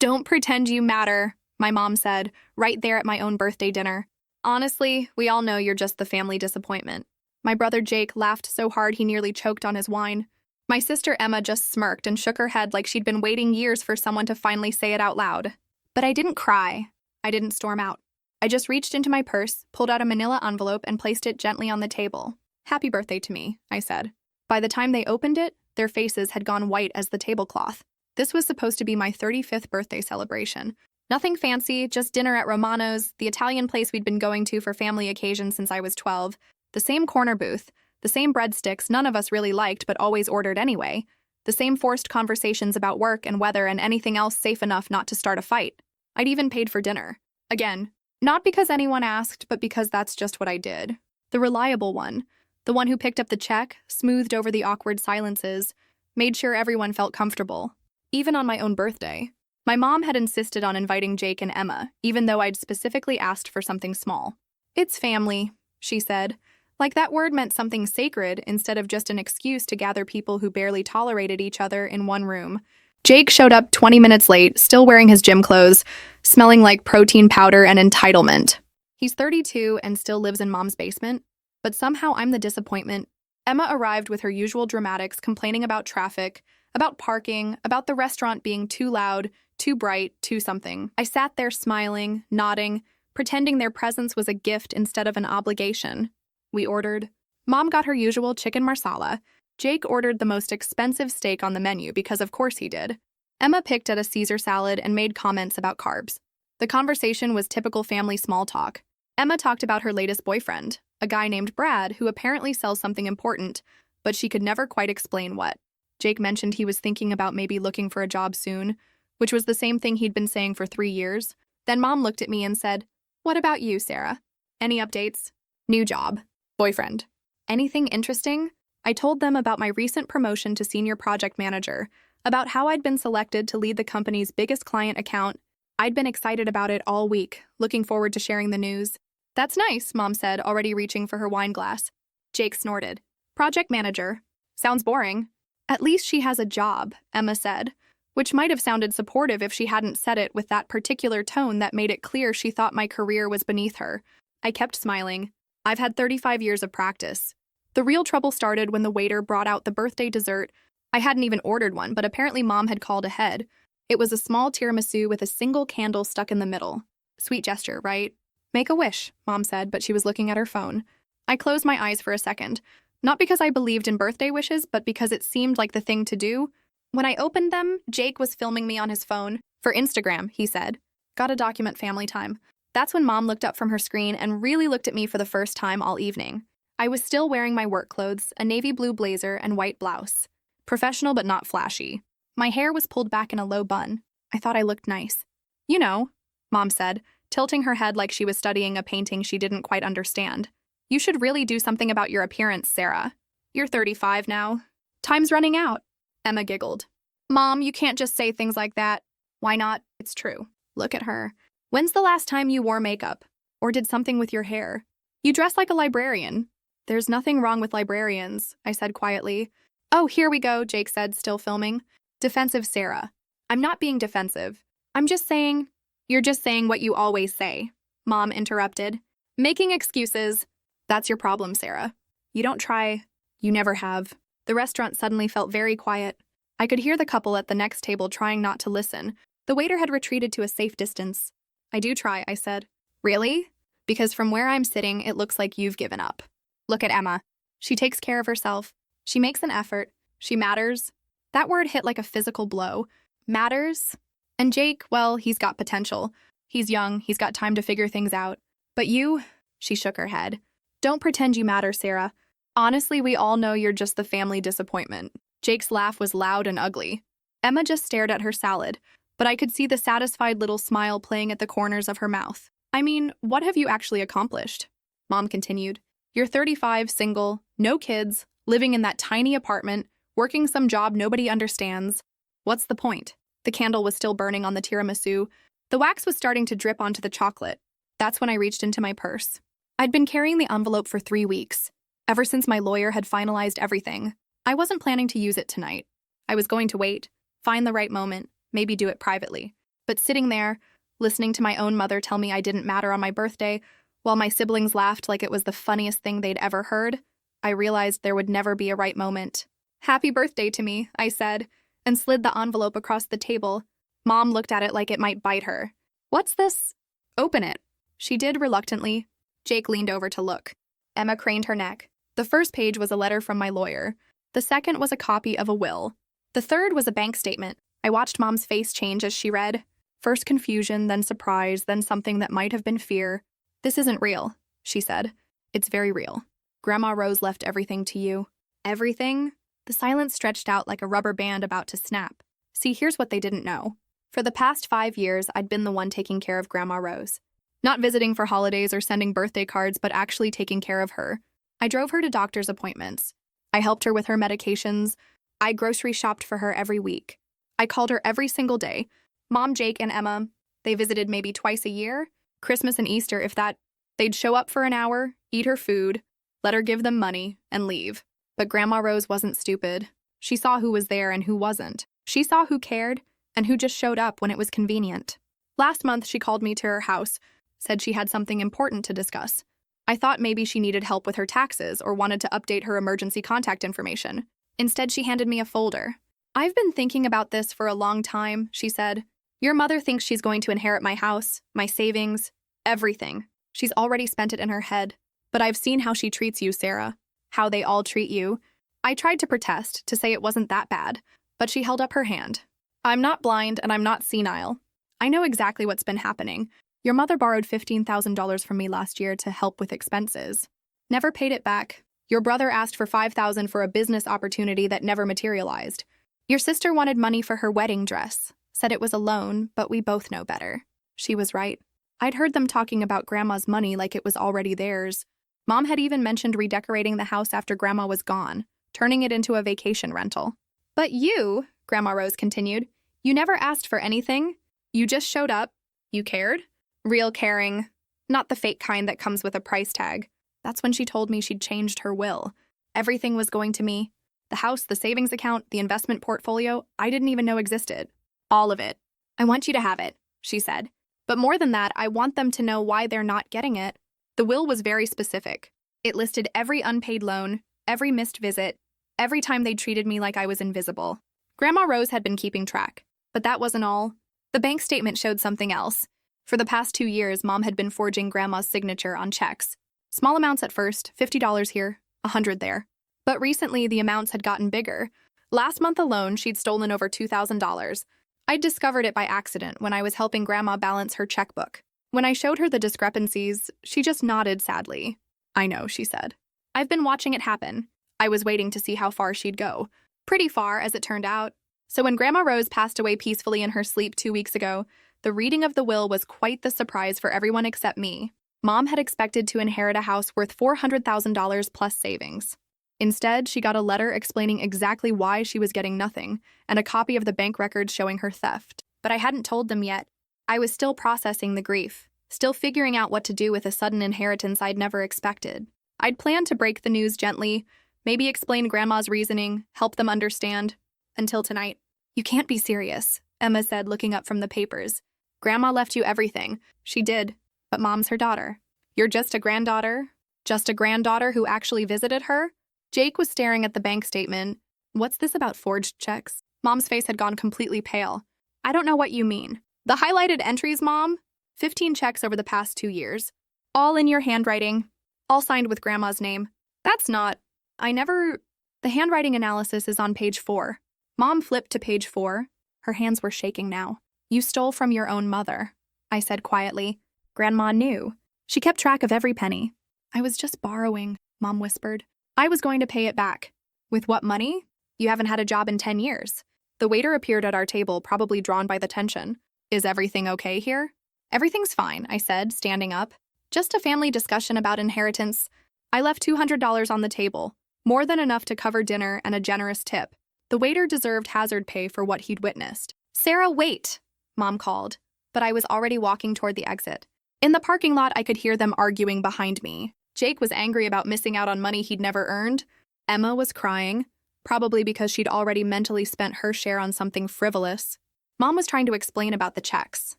Don't pretend you matter, my mom said, right there at my own birthday dinner. Honestly, we all know you're just the family disappointment. My brother Jake laughed so hard he nearly choked on his wine. My sister Emma just smirked and shook her head like she'd been waiting years for someone to finally say it out loud. But I didn't cry. I didn't storm out. I just reached into my purse, pulled out a manila envelope, and placed it gently on the table. "Happy birthday to me," I said. By the time they opened it, their faces had gone white as the tablecloth. This was supposed to be my 35th birthday celebration. Nothing fancy, just dinner at Romano's, the Italian place we'd been going to for family occasions since I was 12. The same corner booth, the same breadsticks none of us really liked but always ordered anyway. The same forced conversations about work and weather and anything else safe enough not to start a fight. I'd even paid for dinner. Again, not because anyone asked, but because that's just what I did. The reliable one. The one who picked up the check, smoothed over the awkward silences, made sure everyone felt comfortable. Even on my own birthday. My mom had insisted on inviting Jake and Emma, even though I'd specifically asked for something small. "It's family," she said. Like that word meant something sacred instead of just an excuse to gather people who barely tolerated each other in one room. Jake showed up 20 minutes late, still wearing his gym clothes, smelling like protein powder and entitlement. He's 32 and still lives in mom's basement, but somehow I'm the disappointment. Emma arrived with her usual dramatics, complaining about traffic, about parking, about the restaurant being too loud, too bright, too something. I sat there smiling, nodding, pretending their presence was a gift instead of an obligation. We ordered. Mom got her usual chicken marsala. Jake ordered the most expensive steak on the menu because of course he did. Emma picked at a Caesar salad and made comments about carbs. The conversation was typical family small talk. Emma talked about her latest boyfriend, a guy named Brad who apparently sells something important, but she could never quite explain what. Jake mentioned he was thinking about maybe looking for a job soon, which was the same thing he'd been saying for 3 years. Then Mom looked at me and said, "What about you, Sarah? Any updates? New job. Boyfriend. Anything interesting?" I told them about my recent promotion to senior project manager, about how I'd been selected to lead the company's biggest client account. I'd been excited about it all week, looking forward to sharing the news. "That's nice," Mom said, already reaching for her wine glass. Jake snorted. "Project manager. Sounds boring." "At least she has a job," Emma said, which might have sounded supportive if she hadn't said it with that particular tone that made it clear she thought my career was beneath her. I kept smiling. I've had 35 years of practice. The real trouble started when the waiter brought out the birthday dessert. I hadn't even ordered one, but apparently Mom had called ahead. It was a small tiramisu with a single candle stuck in the middle. Sweet gesture, right? "Make a wish," Mom said, but she was looking at her phone. I closed my eyes for a second, not because I believed in birthday wishes, but because it seemed like the thing to do. When I opened them, Jake was filming me on his phone. "For Instagram," he said. "Gotta document family time." That's when Mom looked up from her screen and really looked at me for the first time all evening. I was still wearing my work clothes, a navy blue blazer and white blouse. Professional but not flashy. My hair was pulled back in a low bun. I thought I looked nice. "You know," Mom said, tilting her head like she was studying a painting she didn't quite understand. "You should really do something about your appearance, Sarah. You're 35 now. Time's running out." Emma giggled. "Mom, you can't just say things like that." "Why not? It's true. Look at her. When's the last time you wore makeup? Or did something with your hair? You dress like a librarian." "There's nothing wrong with librarians," I said quietly. "Oh, here we go," Jake said, still filming. "Defensive Sarah." "I'm not being defensive. I'm just saying—" "You're just saying what you always say," Mom interrupted. "Making excuses. That's your problem, Sarah. You don't try. You never have." The restaurant suddenly felt very quiet. I could hear the couple at the next table trying not to listen. The waiter had retreated to a safe distance. "I do try," I said. "Really? Because from where I'm sitting, it looks like you've given up. Look at Emma. She takes care of herself. She makes an effort. She matters." That word hit like a physical blow. Matters? And Jake, well, he's got potential. He's young. He's got time to figure things out. But you, she shook her head. "Don't pretend you matter, Sarah. Honestly, we all know you're just the family disappointment." Jake's laugh was loud and ugly. Emma just stared at her salad, but I could see the satisfied little smile playing at the corners of her mouth. "I mean, what have you actually accomplished?" Mom continued. "You're 35, single, no kids, living in that tiny apartment, working some job nobody understands. What's the point?" The candle was still burning on the tiramisu. The wax was starting to drip onto the chocolate. That's when I reached into my purse. I'd been carrying the envelope for 3 weeks, ever since my lawyer had finalized everything. I wasn't planning to use it tonight. I was going to wait, find the right moment, maybe do it privately. But sitting there, listening to my own mother tell me I didn't matter on my birthday, while my siblings laughed like it was the funniest thing they'd ever heard, I realized there would never be a right moment. "Happy birthday to me," I said, and slid the envelope across the table. Mom looked at it like it might bite her. "What's this?" "Open it." She did reluctantly. Jake leaned over to look. Emma craned her neck. The first page was a letter from my lawyer. The second was a copy of a will. The third was a bank statement. I watched Mom's face change as she read. First confusion, then surprise, then something that might have been fear. "This isn't real," she said. "It's very real. Grandma Rose left everything to you." "Everything?" The silence stretched out like a rubber band about to snap. See, here's what they didn't know. For the past 5 years, I'd been the one taking care of Grandma Rose. Not visiting for holidays or sending birthday cards, but actually taking care of her. I drove her to doctor's appointments. I helped her with her medications. I grocery shopped for her every week. I called her every single day. Mom, Jake, and Emma, they visited maybe twice a year. Christmas and Easter, if that. They'd show up for an hour, eat her food, let her give them money, and leave. But Grandma Rose wasn't stupid. She saw who was there and who wasn't. She saw who cared and who just showed up when it was convenient. Last month, she called me to her house, said she had something important to discuss. I thought maybe she needed help with her taxes or wanted to update her emergency contact information. Instead, she handed me a folder. "I've been thinking about this for a long time," she said. "Your mother thinks she's going to inherit my house, my savings, everything. She's already spent it in her head. But I've seen how she treats you, Sarah. How they all treat you." I tried to protest, to say it wasn't that bad, but she held up her hand. "I'm not blind and I'm not senile. I know exactly what's been happening. Your mother borrowed $15,000 from me last year to help with expenses. Never paid it back. Your brother asked for $5,000 for a business opportunity that never materialized. Your sister wanted money for her wedding dress, said it was a loan, but we both know better." She was right. I'd heard them talking about Grandma's money like it was already theirs. Mom had even mentioned redecorating the house after Grandma was gone, turning it into a vacation rental. "But you," Grandma Rose continued, "you never asked for anything. You just showed up. You cared. Real caring. Not the fake kind that comes with a price tag." That's when she told me she'd changed her will. Everything was going to me. The house, the savings account, the investment portfolio, I didn't even know existed. All of it. "I want you to have it," she said. "But more than that, I want them to know why they're not getting it." The will was very specific. It listed every unpaid loan, every missed visit, every time they treated me like I was invisible. Grandma Rose had been keeping track, but that wasn't all. The bank statement showed something else. For the past 2 years, Mom had been forging Grandma's signature on checks. Small amounts at first, $50 here, $100 there. But recently, the amounts had gotten bigger. Last month alone, she'd stolen over $2,000. I'd discovered it by accident when I was helping Grandma balance her checkbook. When I showed her the discrepancies, she just nodded sadly. "I know," she said. "I've been watching it happen. I was waiting to see how far she'd go. Pretty far, as it turned out. So when Grandma Rose passed away peacefully in her sleep 2 weeks ago, the reading of the will was quite the surprise for everyone except me. Mom had expected to inherit a house worth $400,000 plus savings. Instead, she got a letter explaining exactly why she was getting nothing, and a copy of the bank records showing her theft. But I hadn't told them yet. I was still processing the grief, still figuring out what to do with a sudden inheritance I'd never expected. I'd planned to break the news gently, maybe explain Grandma's reasoning, help them understand. Until tonight. "You can't be serious," Emma said, looking up from the papers. "Grandma left you everything." "She did, but Mom's her daughter." "You're just a granddaughter? Just a granddaughter who actually visited her?" Jake was staring at the bank statement. "What's this about forged checks?" Mom's face had gone completely pale. "I don't know what you mean." "The highlighted entries, Mom? 15 checks over the past 2 years. All in your handwriting. All signed with Grandma's name. That's not... The handwriting analysis is on page 4. Mom flipped to page 4. Her hands were shaking now. "You stole from your own mother," I said quietly. "Grandma knew. She kept track of every penny." "I was just borrowing," Mom whispered. "I was going to pay it back." "With what money? You haven't had a job in 10 years. The waiter appeared at our table, probably drawn by the tension. "Is everything okay here?" "Everything's fine," I said, standing up. "Just a family discussion about inheritance." I left $200 on the table, more than enough to cover dinner and a generous tip. The waiter deserved hazard pay for what he'd witnessed. "Sarah, wait!" Mom called, but I was already walking toward the exit. In the parking lot, I could hear them arguing behind me. Jake was angry about missing out on money he'd never earned. Emma was crying, probably because she'd already mentally spent her share on something frivolous. Mom was trying to explain about the checks,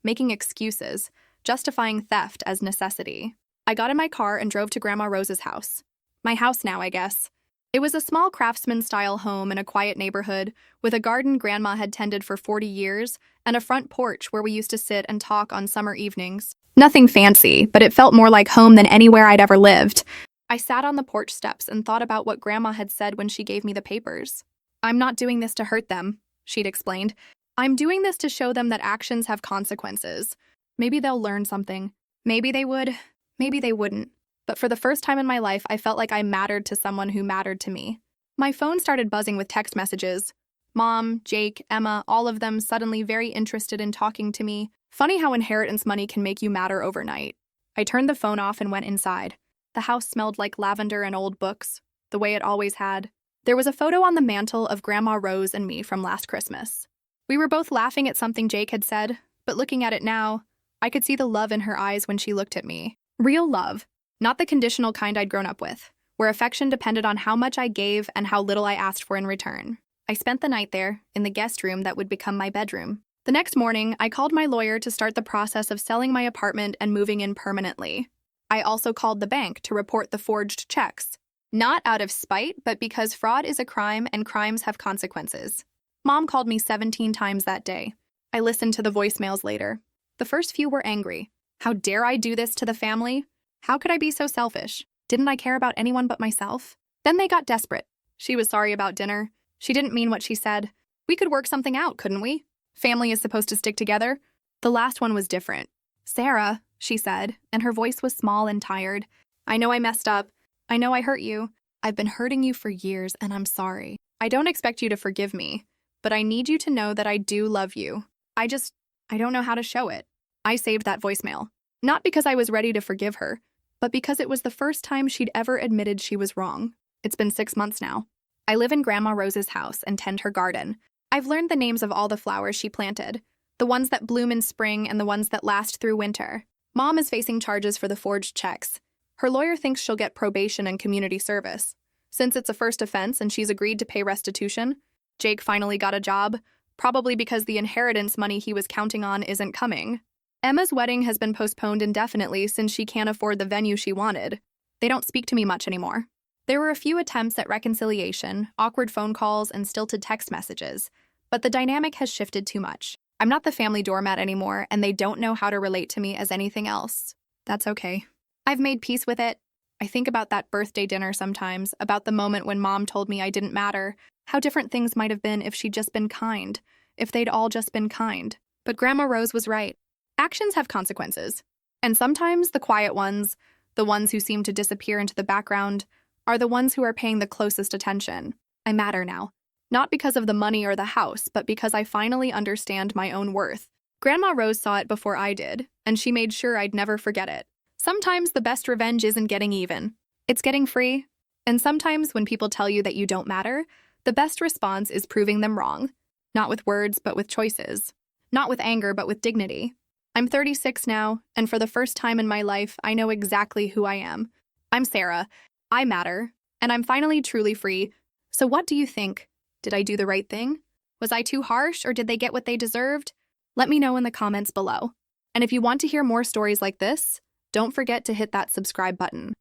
making excuses, justifying theft as necessity. I got in my car and drove to Grandma Rose's house. My house now, I guess. It was a small craftsman-style home in a quiet neighborhood, with a garden Grandma had tended for 40 years and a front porch where we used to sit and talk on summer evenings. Nothing fancy, but it felt more like home than anywhere I'd ever lived. I sat on the porch steps and thought about what Grandma had said when she gave me the papers. "I'm not doing this to hurt them," she'd explained. "I'm doing this to show them that actions have consequences. Maybe they'll learn something. Maybe they would, maybe they wouldn't. But for the first time in my life, I felt like I mattered to someone who mattered to me." My phone started buzzing with text messages. Mom, Jake, Emma, all of them suddenly very interested in talking to me. Funny how inheritance money can make you matter overnight. I turned the phone off and went inside. The house smelled like lavender and old books, the way it always had. There was a photo on the mantle of Grandma Rose and me from last Christmas. We were both laughing at something Jake had said, but looking at it now, I could see the love in her eyes when she looked at me. Real love. Not the conditional kind I'd grown up with, where affection depended on how much I gave and how little I asked for in return. I spent the night there, in the guest room that would become my bedroom. The next morning, I called my lawyer to start the process of selling my apartment and moving in permanently. I also called the bank to report the forged checks. Not out of spite, but because fraud is a crime and crimes have consequences. Mom called me 17 times that day. I listened to the voicemails later. The first few were angry. How dare I do this to the family? How could I be so selfish? Didn't I care about anyone but myself? Then they got desperate. She was sorry about dinner. She didn't mean what she said. We could work something out, couldn't we? Family is supposed to stick together. The last one was different. "Sarah," she said, and her voice was small and tired. "I know I messed up. I know I hurt you. I've been hurting you for years, and I'm sorry. I don't expect you to forgive me, but I need you to know that I do love you. I don't know how to show it." I saved that voicemail. Not because I was ready to forgive her, but because it was the first time she'd ever admitted she was wrong. It's been 6 months now. I live in Grandma Rose's house and tend her garden. I've learned the names of all the flowers she planted, the ones that bloom in spring and the ones that last through winter. Mom is facing charges for the forged checks. Her lawyer thinks she'll get probation and community service. Since it's a first offense and she's agreed to pay restitution, Jake finally got a job, probably because the inheritance money he was counting on isn't coming. Emma's wedding has been postponed indefinitely since she can't afford the venue she wanted. They don't speak to me much anymore. There were a few attempts at reconciliation, awkward phone calls, and stilted text messages, but the dynamic has shifted too much. I'm not the family doormat anymore, and they don't know how to relate to me as anything else. That's okay. I've made peace with it. I think about that birthday dinner sometimes, about the moment when Mom told me I didn't matter, how different things might have been if she'd just been kind, if they'd all just been kind. But Grandma Rose was right. Actions have consequences. And sometimes the quiet ones, the ones who seem to disappear into the background, are the ones who are paying the closest attention. I matter now. Not because of the money or the house, but because I finally understand my own worth. Grandma Rose saw it before I did, and she made sure I'd never forget it. Sometimes the best revenge isn't getting even. It's getting free. And sometimes when people tell you that you don't matter, the best response is proving them wrong. Not with words, but with choices. Not with anger, but with dignity. I'm 36 now, and for the first time in my life, I know exactly who I am. I'm Sarah. I matter, and I'm finally truly free. So what do you think? Did I do the right thing? Was I too harsh, or did they get what they deserved? Let me know in the comments below. And if you want to hear more stories like this, don't forget to hit that subscribe button.